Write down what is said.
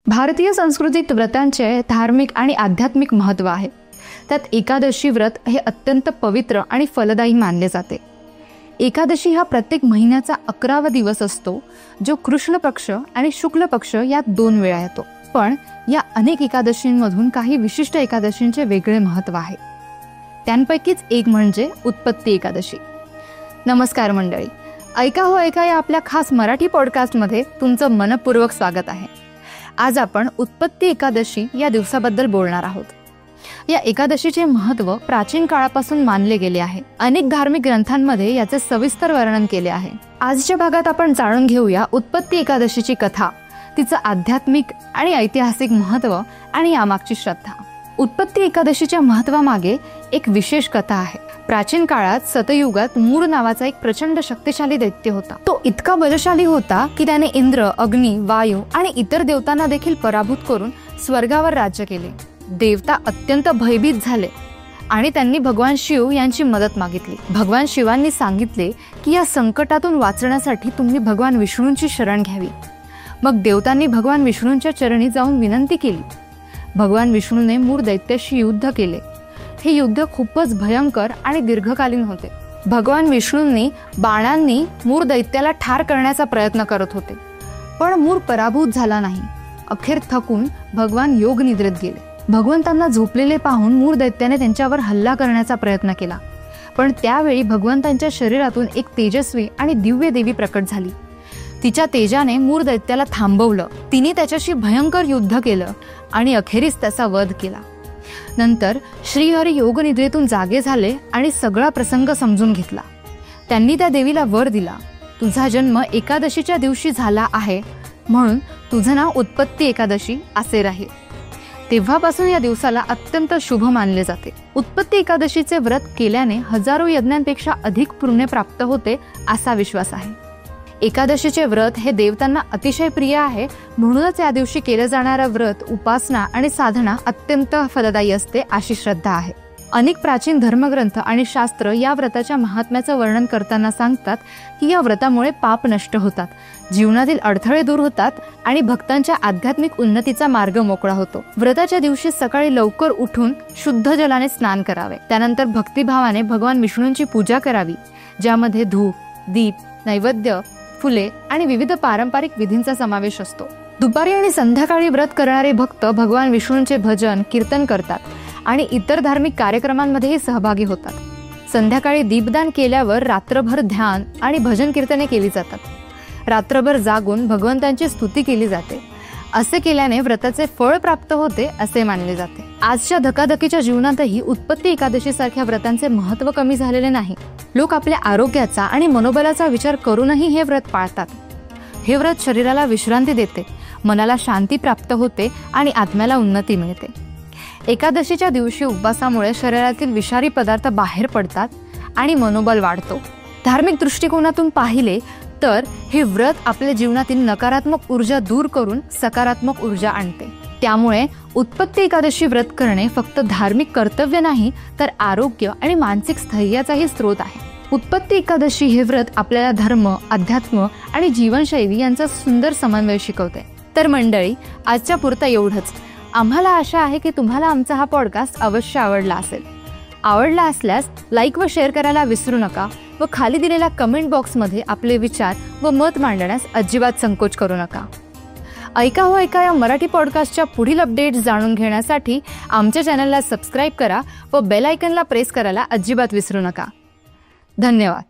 भारतीय संस्कृतीत व्रतांचे धार्मिक आणि आध्यात्मिक महत्त्व आहे। त्यात एकादशी व्रत हे अत्यंत पवित्र आणि फलदायी मानले जाते। एकादशी हा प्रत्येक महिन्याचा 11वा दिवस असतो, जो कृष्ण पक्ष आणि शुक्ल पक्ष या दोन वेळा येतो। पण या अनेक एकादशींमधून काही विशिष्ट एकादशींचे वेगळे महत्त्व आहे। त्यांपैकीच एक म्हणजे उत्पत्ती एकादशी। नमस्कार मंडळी, ऐका हो ऐका या आपल्या खास मराठी पॉडकास्टमध्ये तुमचं मनपूर्वक स्वागत आहे। आज आपण उत्पत्ती एकादशी या दिवसाबद्दल बोलणार आहोत। या एकादशीचे महत्त्व प्राचीन काळापासून मानले गेले आहे। अनेक धार्मिक ग्रंथांमध्ये याचे सविस्तर वर्णन केले आहे। आजच्या भागात आपण जाणून घेऊया उत्पत्ती एकादशीची कथा, तिचं आध्यात्मिक आणि ऐतिहासिक महत्त्व आणि यामागची श्रद्धा। उत्पत्ती एकादशीच्या महत्त्वामागे एक विशेष कथा आहे। प्राचीन काळात सतयुगात मूर नावाचा एक प्रचंड शक्तिशाली दैत्य होता। तो इतका बलशाली होता की त्याने इंद्र, अग्नी, वायू आणि इतर देवतांना देखील पराभूत करून स्वर्गावर राज्य केले। देवता अत्यंत भयभीत झाले आणि त्यांनी भगवान शिव यांची मदत मागितली। भगवान शिवांनी सांगितले की या संकटातून वाचण्यासाठी तुम्ही भगवान विष्णूंची शरण घ्यावी। मग देवतांनी भगवान विष्णूंच्या चरणी जाऊन विनंती केली। भगवान विष्णूने मूर दैत्याशी युद्ध केले। हे युद्ध खूपच भयंकर आणि दीर्घकालीन होते। भगवान विष्णूंनी बाणांनी मूर दैत्याला ठार करण्याचा प्रयत्न करत होते, पण मूर पराभूत झाला नाही। अखेर थकून भगवान योग निद्रेत गेले। भगवंतांना झोपलेले पाहून मूर दैत्याने त्यांच्यावर हल्ला करण्याचा प्रयत्न केला, पण त्यावेळी भगवंतांच्या शरीरातून एक तेजस्वी आणि दिव्य देवी प्रकट झाली। तिच्या तेजाने मूर दैत्याला थांबवलं। तिने त्याच्याशी भयंकर युद्ध केलं आणि अखेरीस त्याचा वध केला। नंतर श्रीहरी योग निद्रेतून जागे झाले आणि सगळा प्रसंग समजून घेतला। त्यांनी त्या देवीला वर दिला, तुझा जन्म एकादशीच्या दिवशी झाला आहे, म्हणून तुझं नाव उत्पत्ती एकादशी असे राहील। तेव्हापासून या दिवसाला अत्यंत शुभ मानले जाते। उत्पत्ती एकादशीचे व्रत केल्याने हजारो यज्ञांपेक्षा अधिक पुण्य प्राप्त होते असा विश्वास आहे। एकादशीचे व्रत हे देवतांना अतिशय प्रिय आहे, म्हणूनच या दिवशी केले जाणारे व्रत, उपासना आणि साधना अत्यंत फलदायी असते अशी श्रद्धा आहे। अनेक प्राचीन धर्मग्रंथ आणि शास्त्र या व्रताच्या महात्म्याचं वर्णन करताना सांगतात की या व्रतामुळे पाप नष्ट होतात, जीवनातील अडथळे दूर होतात आणि भक्तांच्या आध्यात्मिक उन्नतीचा मार्ग मोकळा होतो। व्रताच्या दिवशी सकाळी लवकर उठून शुद्ध जलाने स्नान करावे। त्यानंतर भक्तिभावाने भगवान विष्णूंची पूजा करावी, ज्यामध्ये धूप, दीप, नैवेद्य, फुले आणि विविध पारंपरिक विधींचा समावेश असतो। दुपारी आणि संध्याकाळी व्रत करणारे भक्त भगवान विष्णूंचे भजन, कीर्तन करतात आणि इतर धार्मिक कार्यक्रमांमध्येही सहभागी होतात। संध्याकाळी दीपदान केल्यावर रात्रभर ध्यान आणि भजन कीर्तने केली जातात। रात्रभर जागून भगवंतांची स्तुती केली जाते। असे केल्याने व्रताचे फळ प्राप्त होते असे मानले जाते। आजच्या धकाधकीच्या जीवनातही उत्पत्ती एकादशी सारख्या व्रतांचे महत्त्व कमी झालेले नाही। लोक आपल्या आरोग्याचा आणि मनोबलाचा विचार करूनही हे व्रत पाळतात। हे व्रत शरीराला विश्रांती देते, मनाला शांती प्राप्त होते आणि आत्म्याला उन्नती मिळते। एकादशीच्या दिवशी उपवासामुळे शरीरातील विषारी पदार्थ बाहेर पडतात आणि मनोबल वाढतो। धार्मिक दृष्टिकोनातून पाहिले तर हे व्रत आपल्या जीवनातील नकारात्मक ऊर्जा दूर करून सकारात्मक ऊर्जा आणते। त्यामुळे उत्पत्ती एकादशी व्रत करणे फक्त धार्मिक कर्तव्य नाही, तर आरोग्य आणि मानसिक स्थैर्याचाही स्रोत आहे। उत्पत्ती एकादशी हे व्रत आपल्याला धर्म, अध्यात्म आणि जीवनशैली यांचा सुंदर समन्वय शिकवते। तर मंडळी, आजच्या पुरता एवढंच। आम्हाला आशा आहे की तुम्हाला आमचा हा पॉडकास्ट अवश्य आवडला असेल। आवडला असल्यास लाईक व शेअर करायला विसरू नका व खाली दिलेल्या कमेंट बॉक्समध्ये आपले विचार व मत मांडण्यास अजिबात संकोच करू नका। ऐका हो ऐका या मराठी पॉडकास्टच्या पुढील अपडेट्स जाणून घेण्यासाठी आमच्या चॅनलला सबस्क्राईब करा व बेल आयकॉनला प्रेस करायला अजिबात विसरू नका। धन्यवाद।